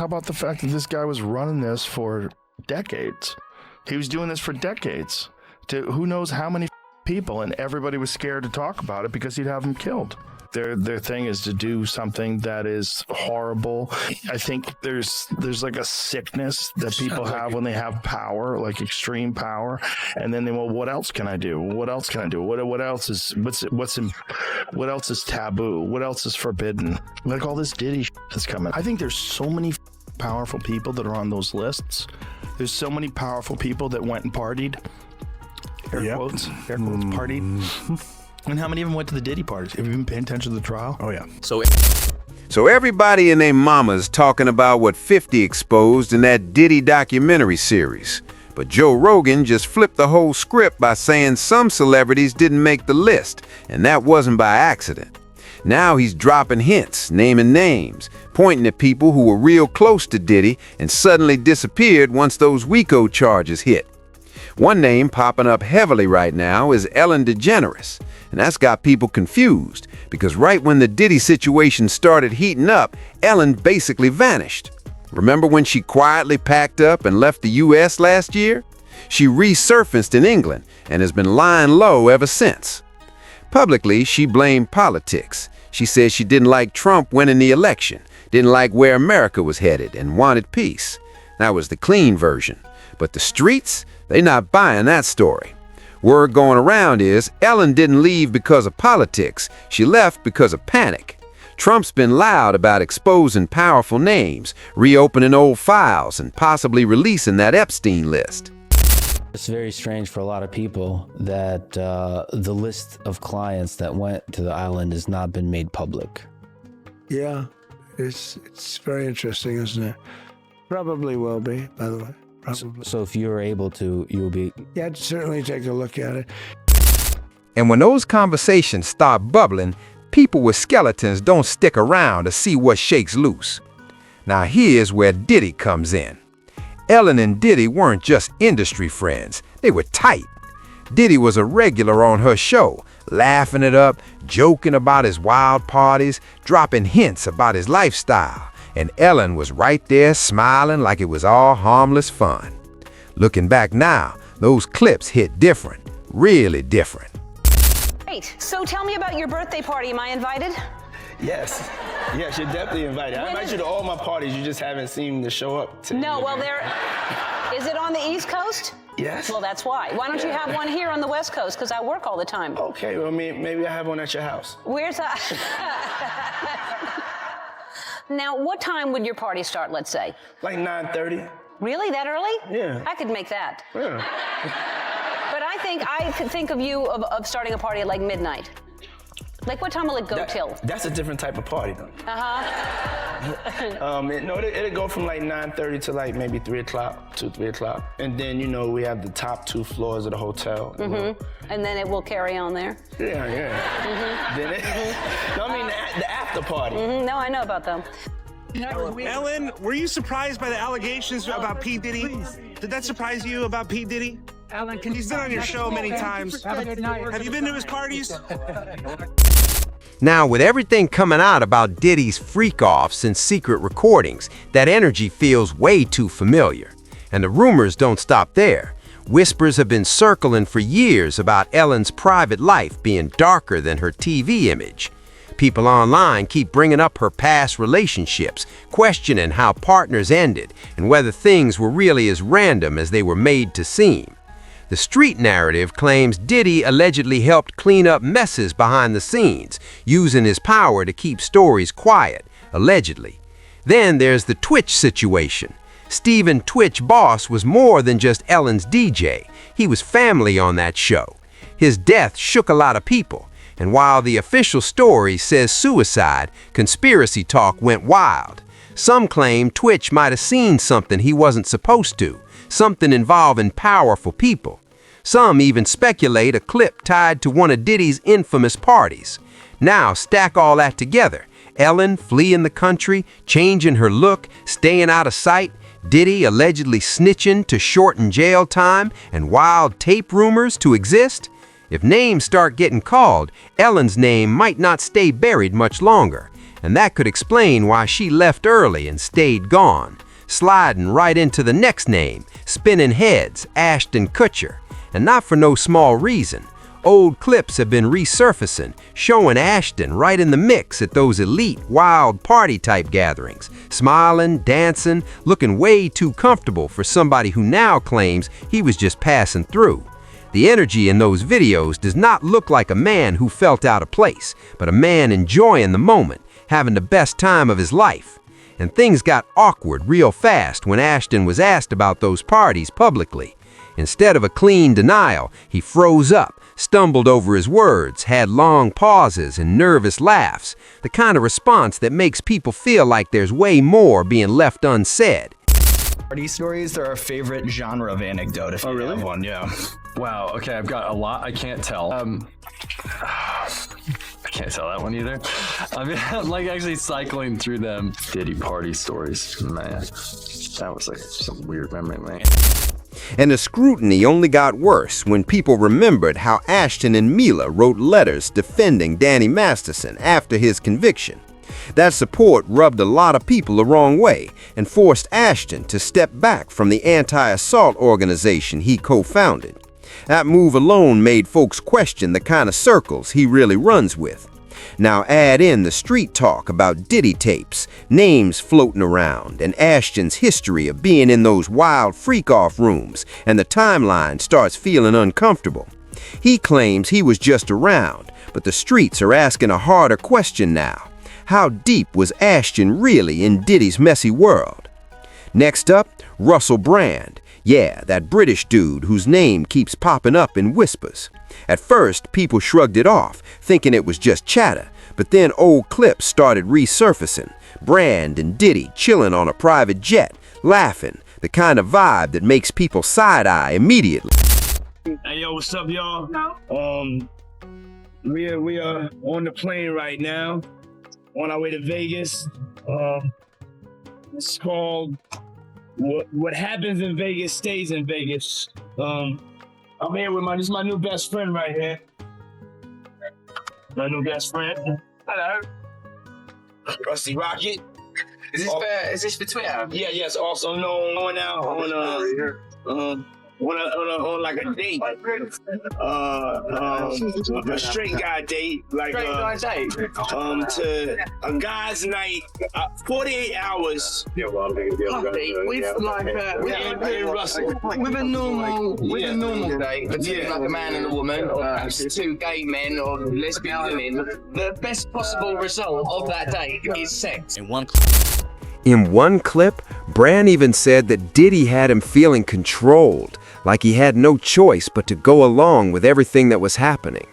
how about the fact that this guy was running this for decades? He was doing this for decades to who knows how many people, and everybody was scared to talk about it because he'd have them killed. Their thing is to do something that is horrible. I think there's like a sickness that people have when they have power, like extreme power, and then well, what else can I do? What else can I do? What else is what else is taboo? What else is forbidden? Like all this Diddy that's coming. I think there's so many powerful people that are on those lists. There's so many powerful people that went and partied. Air quotes, partied. And how many of them went to the Diddy parties? Have you been paying attention to the trial? Oh, yeah. So everybody and their mama's talking about what 50 exposed in that Diddy documentary series. But Joe Rogan just flipped the whole script by saying some celebrities didn't make the list, and that wasn't by accident. Now he's dropping hints, naming names, pointing at people who were real close to Diddy and suddenly disappeared once those RICO charges hit. One name popping up heavily right now is Ellen DeGeneres. And that's got people confused, because right when the Diddy situation started heating up, Ellen basically vanished. Remember when she quietly packed up and left the U.S. last year? She resurfaced in England and has been lying low ever since. Publicly, she blamed politics. She said she didn't like Trump winning the election, didn't like where America was headed, and wanted peace. That was the clean version. But the streets, they're not buying that story. Word going around is Ellen didn't leave because of politics. She left because of panic. Trump's been loud about exposing powerful names, reopening old files, and possibly releasing that Epstein list. It's very strange for a lot of people that the list of clients that went to the island has not been made public. Yeah, it's very interesting, isn't it? Probably will be, by the way. Probably. So if you're able to, you'll be... Yeah, I'd certainly take a look at it. And when those conversations start bubbling, people with skeletons don't stick around to see what shakes loose. Now here's where Diddy comes in. Ellen and Diddy weren't just industry friends, they were tight. Diddy was a regular on her show, laughing it up, joking about his wild parties, dropping hints about his lifestyle. And Ellen was right there smiling like it was all harmless fun. Looking back now, those clips hit different, really different. Great. So tell me about your birthday party. Am I invited? Yes. Yes, you're definitely invited. I invite you to all my parties. You just haven't seemed to show up. No, well, is it on the East Coast? Yes. Well, that's why. Why don't you have one here on the West Coast? Because I work all the time. Okay, well, maybe I have one at your house. Where's that? Now, what time would your party start, let's say? Like 9:30. Really? That early? Yeah. I could make that. Yeah. But I could think of you of starting a party at like midnight. Like, what time will it go till? That's a different type of party, though. It'll go from like 9:30 to like maybe 3 o'clock, 3 o'clock. And then, we have the top 2 floors of the hotel. And then it will carry on there? Yeah. Then the after party. No, I know about them. Ellen, were you surprised by the allegations about P. Diddy? Did that surprise you about P. Diddy? Alan, He's been on your show many times. Have you been to his parties? Now, with everything coming out about Diddy's freak-offs and secret recordings, that energy feels way too familiar. And the rumors don't stop there. Whispers have been circling for years about Ellen's private life being darker than her TV image. People online keep bringing up her past relationships, questioning how partners ended and whether things were really as random as they were made to seem. The street narrative claims Diddy allegedly helped clean up messes behind the scenes, using his power to keep stories quiet, allegedly. Then there's the Twitch situation. Stephen Twitch Boss was more than just Ellen's DJ. He was family on that show. His death shook a lot of people. And while the official story says suicide, conspiracy talk went wild. Some claim Twitch might have seen something he wasn't supposed to, something involving powerful people. Some even speculate a clip tied to one of Diddy's infamous parties. Now stack all that together. Ellen fleeing the country, changing her look, staying out of sight, Diddy allegedly snitching to shorten jail time, and wild tape rumors to exist. If names start getting called, Ellen's name might not stay buried much longer. And that could explain why she left early and stayed gone, sliding right into the next name, spinning heads, Ashton Kutcher. And not for no small reason. Old clips have been resurfacing, showing Ashton right in the mix at those elite, wild party-type gatherings, smiling, dancing, looking way too comfortable for somebody who now claims he was just passing through. The energy in those videos does not look like a man who felt out of place, but a man enjoying the moment, having the best time of his life. And things got awkward real fast when Ashton was asked about those parties publicly. Instead of a clean denial, he froze up, stumbled over his words, had long pauses and nervous laughs, the kind of response that makes people feel like there's way more being left unsaid. Party stories are our favorite genre of anecdote, if you have one, yeah. Wow, okay, I've got a lot I can't tell. I can't tell that one either. I mean, I'm like actually cycling through them. Diddy party stories, man. That was like some weird memory, man. And the scrutiny only got worse when people remembered how Ashton and Mila wrote letters defending Danny Masterson after his conviction. That support rubbed a lot of people the wrong way and forced Ashton to step back from the anti-assault organization he co-founded. That move alone made folks question the kind of circles he really runs with. Now add in the street talk about Diddy tapes, names floating around, and Ashton's history of being in those wild freak-off rooms, and the timeline starts feeling uncomfortable. He claims he was just around, but the streets are asking a harder question now. How deep was Ashton really in Diddy's messy world? Next up, Russell Brand. Yeah, that British dude whose name keeps popping up in whispers. At first, people shrugged it off, thinking it was just chatter, but then old clips started resurfacing. Brand and Diddy chilling on a private jet, laughing, the kind of vibe that makes people side-eye immediately. Hey, yo, what's up, y'all? We are on the plane right now, on our way to Vegas. It's called What Happens in Vegas Stays in Vegas. I'm here with this is my new best friend right here. My new best friend. Hello. Rusty Rocket. Is this for Twitter? Yeah, yes, also known on out on like a date. A straight guy date. Like to a guy's night, 48 hours. With a normal date between like a man and a woman, or perhaps two gay men or lesbian women, the best possible result of that date is sex. In one clip, Brand even said that Diddy had him feeling controlled, like he had no choice but to go along with everything that was happening.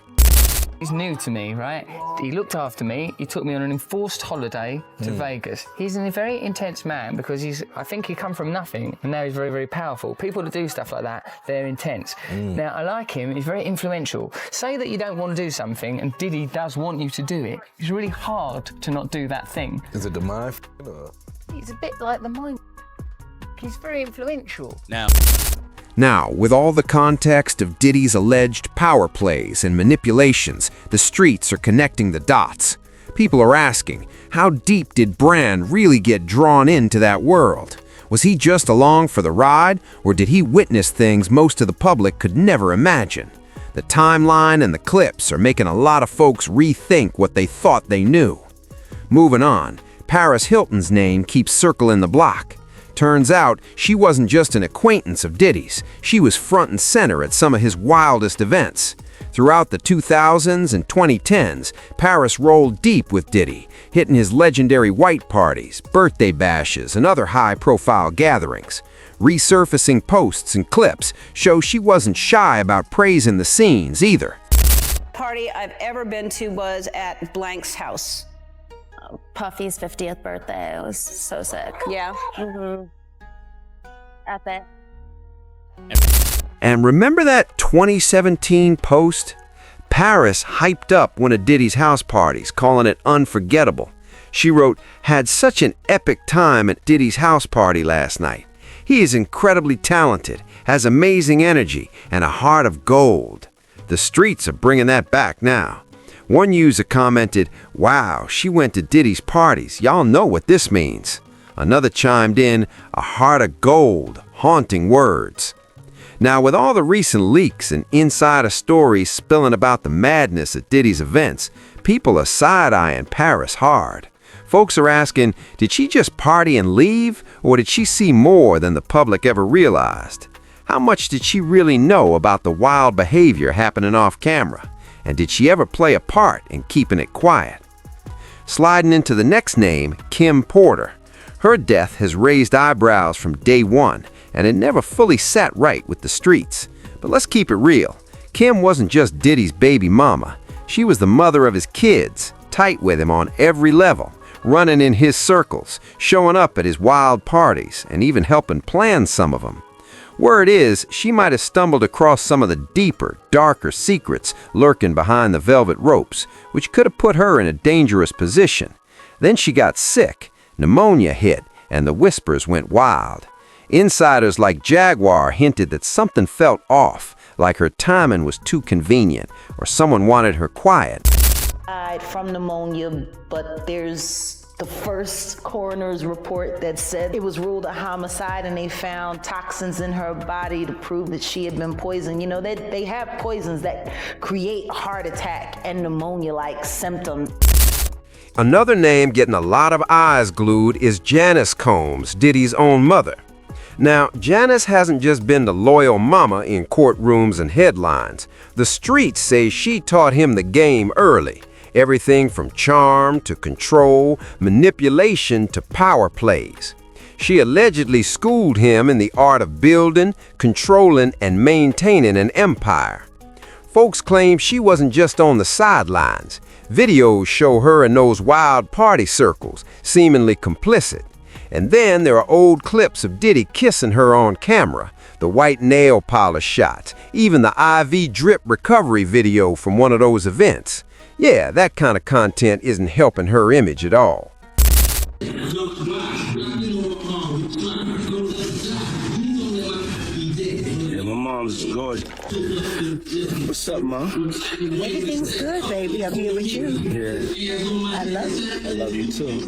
He's new to me, right? He looked after me. He took me on an enforced holiday to Vegas. He's a very intense man because I think he come from nothing and now he's very, very powerful. People that do stuff like that, they're intense. Now, I like him. He's very influential. Say that you don't want to do something and Diddy does want you to do it. It's really hard to not do that thing. Is it the mind? He's a bit like the mind. He's very influential. Now, with all the context of Diddy's alleged power plays and manipulations, the streets are connecting the dots. People are asking, how deep did Brand really get drawn into that world? Was he just along for the ride, or did he witness things most of the public could never imagine? The timeline and the clips are making a lot of folks rethink what they thought they knew. Moving on, Paris Hilton's name keeps circling the block. Turns out, she wasn't just an acquaintance of Diddy's, she was front and center at some of his wildest events. Throughout the 2000s and 2010s, Paris rolled deep with Diddy, hitting his legendary white parties, birthday bashes, and other high-profile gatherings. Resurfacing posts and clips show she wasn't shy about praising the scenes either. Party I've ever been to was at blank's house. Puffy's 50th birthday. It was so sick. Yeah. Epic. And remember that 2017 post? Paris hyped up one of Diddy's house parties, calling it unforgettable. She wrote, "Had such an epic time at Diddy's house party last night. He is incredibly talented, has amazing energy, and a heart of gold." The streets are bringing that back now. One user commented, "Wow, she went to Diddy's parties. Y'all know what this means." Another chimed in, "A heart of gold, haunting words." Now, with all the recent leaks and insider stories spilling about the madness at Diddy's events, people are side-eyeing Paris hard. Folks are asking, did she just party and leave, or did she see more than the public ever realized? How much did she really know about the wild behavior happening off camera? And did she ever play a part in keeping it quiet? Sliding into the next name, Kim Porter. Her death has raised eyebrows from day one, and it never fully sat right with the streets. But let's keep it real. Kim wasn't just Diddy's baby mama. She was the mother of his kids, tight with him on every level, running in his circles, showing up at his wild parties, and even helping plan some of them. Word is, she might have stumbled across some of the deeper, darker secrets lurking behind the velvet ropes, which could have put her in a dangerous position. Then she got sick, pneumonia hit, and the whispers went wild. Insiders like Jaguar hinted that something felt off, like her timing was too convenient, or someone wanted her quiet. Died from pneumonia, but there's the first coroner's report that said it was ruled a homicide, and they found toxins in her body to prove that she had been poisoned. You know, they have poisons that create heart attack and pneumonia-like symptoms. Another name getting a lot of eyes glued is Janice Combs, Diddy's own mother. Now, Janice hasn't just been the loyal mama in courtrooms and headlines. The streets say she taught him the game early. Everything from charm to control, manipulation to power plays. She allegedly schooled him in the art of building, controlling, and maintaining an empire. Folks claim she wasn't just on the sidelines. Videos show her in those wild party circles, seemingly complicit. And then there are old clips of Diddy kissing her on camera, the white nail polish shots, even the IV drip recovery video from one of those events. Yeah, that kind of content isn't helping her image at all. Yeah, my mom's gorgeous. What's up, Mom? Everything's good, baby. I'm here with you. Yeah. I love you. I love you too.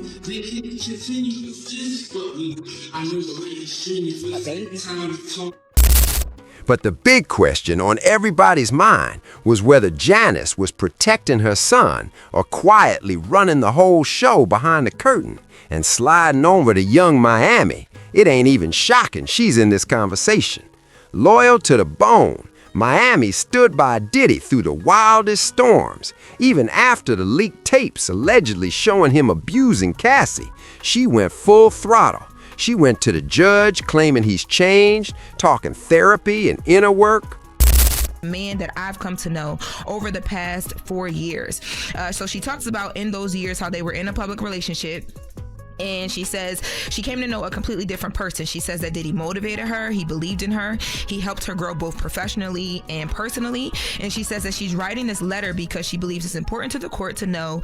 But the big question on everybody's mind was whether Janice was protecting her son or quietly running the whole show behind the curtain and sliding over to young Miami. It ain't even shocking she's in this conversation. Loyal to the bone, Miami stood by Diddy through the wildest storms. Even after the leaked tapes allegedly showing him abusing Cassie, she went full throttle. She went to the judge claiming he's changed, talking therapy and inner work. Man that I've come to know over the past 4 years. So she talks about in those years how they were in a public relationship. And she says she came to know a completely different person. She says that Diddy motivated her. He believed in her. He helped her grow both professionally and personally. And she says that she's writing this letter because she believes it's important to the court to know.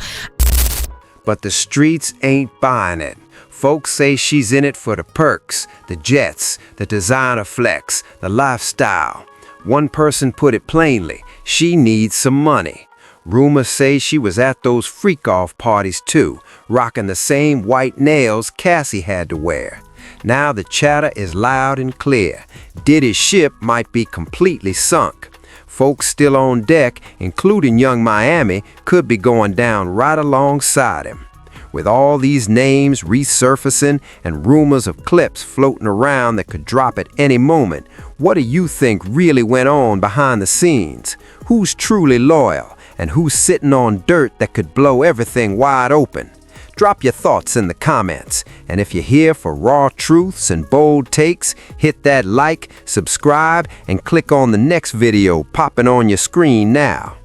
But the streets ain't buying it. Folks say she's in it for the perks, the jets, the designer flex, the lifestyle. One person put it plainly, she needs some money. Rumors say she was at those freak-off parties too, rocking the same white nails Cassie had to wear. Now the chatter is loud and clear. Diddy's ship might be completely sunk. Folks still on deck, including young Miami, could be going down right alongside him. With all these names resurfacing and rumors of clips floating around that could drop at any moment, what do you think really went on behind the scenes? Who's truly loyal? And who's sitting on dirt that could blow everything wide open? Drop your thoughts in the comments. And if you're here for raw truths and bold takes, hit that like, subscribe, and click on the next video popping on your screen now.